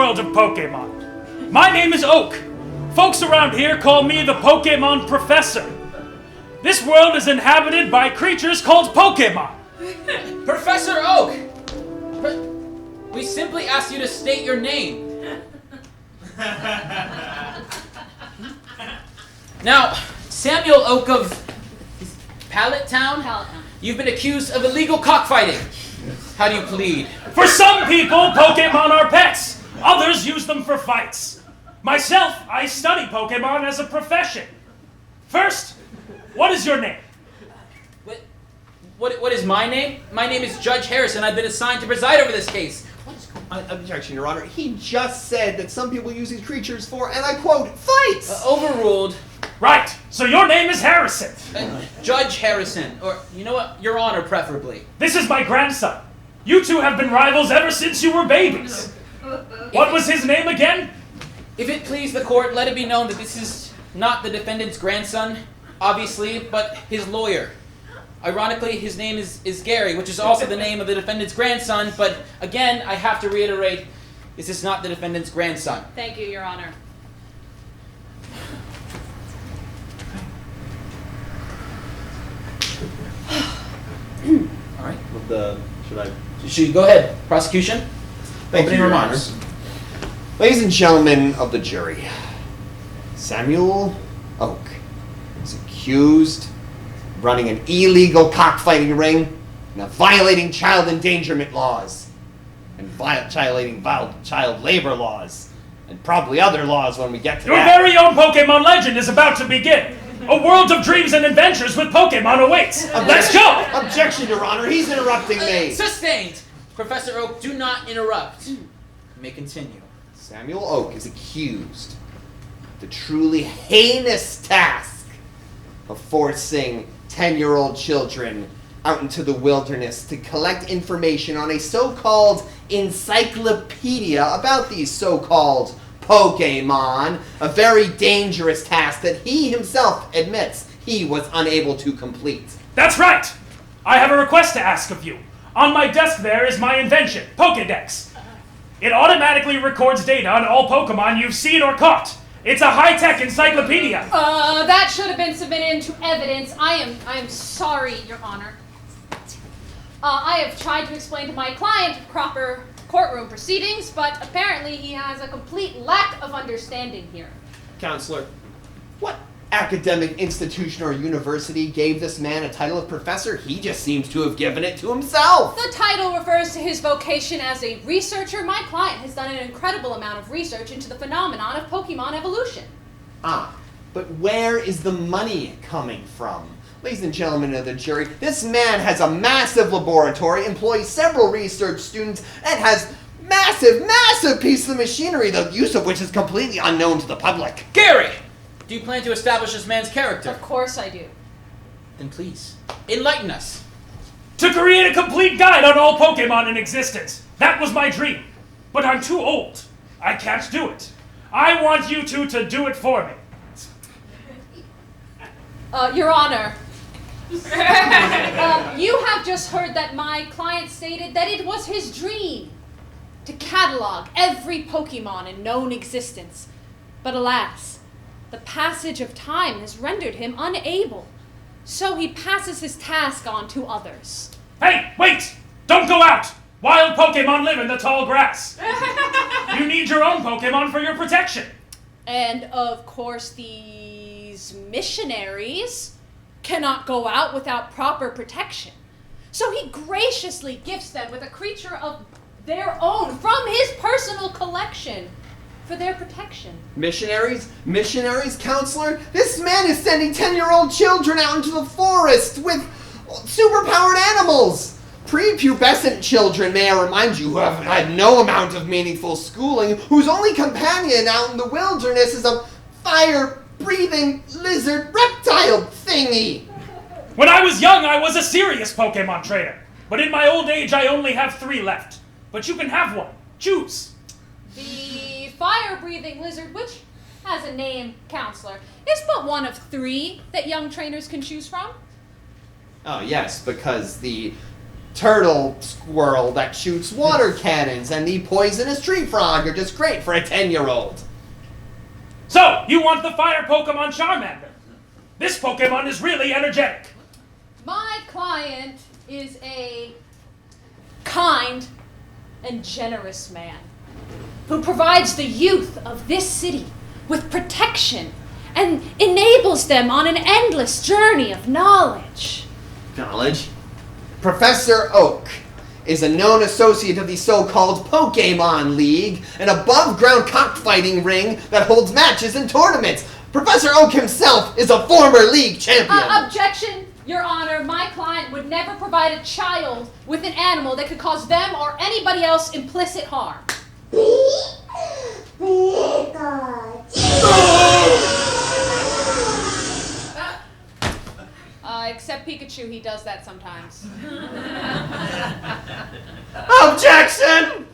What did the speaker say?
world of Pokemon. My name is Oak. Folks around here call me the Pokemon Professor. This world is inhabited by creatures called Pokemon. Professor Oak! We simply asked you to state your name. Now, Samuel Oak of Pallet Town? Pallet Town. You've been accused of illegal cockfighting. How do you plead? For some people, Pokemon are pets. Others use them for fights. Myself, I study Pokemon as a profession. First, what is your name? What is my name? My name is Judge Harrison. I've been assigned to preside over this case. Objection, Your Honor. He just said that some people use these creatures for, and I quote, fights! Overruled. Right, so your name is Harrison. Judge Harrison. Or, you know what? Your Honor, preferably. This is my grandson. You two have been rivals ever since you were babies. What was his name again? If it please the court, let it be known that this is not the defendant's grandson, obviously, but his lawyer. Ironically, his name is Gary, which is also the name of the defendant's grandson, but again, I have to reiterate, this is not the defendant's grandson. Thank you, Your Honor. All right. Should I? Go ahead. Prosecution? Thank Opening you, Your remarks. Honor. Ladies and gentlemen of the jury, Samuel Oak is accused of running an illegal cockfighting ring and of violating child endangerment laws and violating child labor laws and probably other laws when we get to Your that. very own Pokemon legend is about to begin. A world of dreams and adventures with Pokemon awaits. Let's go! Objection, Your Honor. He's interrupting me. Sustained! Professor Oak, do not interrupt. You may continue. Samuel Oak is accused of the truly heinous task of forcing 10-year-old children out into the wilderness to collect information on a so-called encyclopedia about these so-called Pokemon, a very dangerous task that he himself admits he was unable to complete. That's right! I have a request to ask of you. On my desk there is my invention, Pokédex. It automatically records data on all Pokemon you've seen or caught. It's a high-tech encyclopedia. That should have been submitted into evidence. I am sorry, Your Honor. I have tried to explain to my client proper courtroom proceedings, but apparently he has a complete lack of understanding here. Counselor, what academic institution or university gave this man a title of professor? He just seems to have given it to himself. The title refers to his vocation as a researcher. My client has done an incredible amount of research into the phenomenon of Pokemon evolution. But where is the money coming from? Ladies and gentlemen of the jury, this man has a massive laboratory, employs several research students, and has massive pieces of machinery, the use of which is completely unknown to the public. Gary! Do you plan to establish this man's character? Of course I do. Then please, enlighten us. To create a complete guide on all Pokemon in existence. That was my dream. But I'm too old. I can't do it. I want you two to do it for me. Your Honor, you have just heard that my client stated that it was his dream to catalog every Pokemon in known existence. But alas, the passage of time has rendered him unable. So he passes his task on to others. Hey, wait! Don't go out! Wild Pokemon live in the tall grass. You need your own Pokemon for your protection. And of course, these missionaries cannot go out without proper protection. So he graciously gifts them with a creature of their own from his personal collection for their protection. Missionaries? Missionaries, counselor? This man is sending 10-year-old children out into the forest with superpowered animals. Prepubescent children, may I remind you, who have had no amount of meaningful schooling, whose only companion out in the wilderness is a fire-breathing lizard reptile thingy. When I was young, I was a serious Pokemon trainer. But in my old age, I only have 3 left. But you can have one. Choose. The fire-breathing lizard, which has a name, counselor, is but one of 3 that young trainers can choose from. Oh, yes, because the turtle squirrel that shoots water cannons, and the poisonous tree frog are just great for a 10-year-old. So, you want the fire Pokemon Charmander? This Pokemon is really energetic. My client is a kind and generous man who provides the youth of this city with protection and enables them on an endless journey of knowledge. Knowledge? Professor Oak is a known associate of the so-called Pokemon League, an above-ground cockfighting ring that holds matches and tournaments. Professor Oak himself is a former league champion. Objection, Your Honor. My client would never provide a child with an animal that could cause them or anybody else implicit harm. Except Pikachu, he does that sometimes. Objection!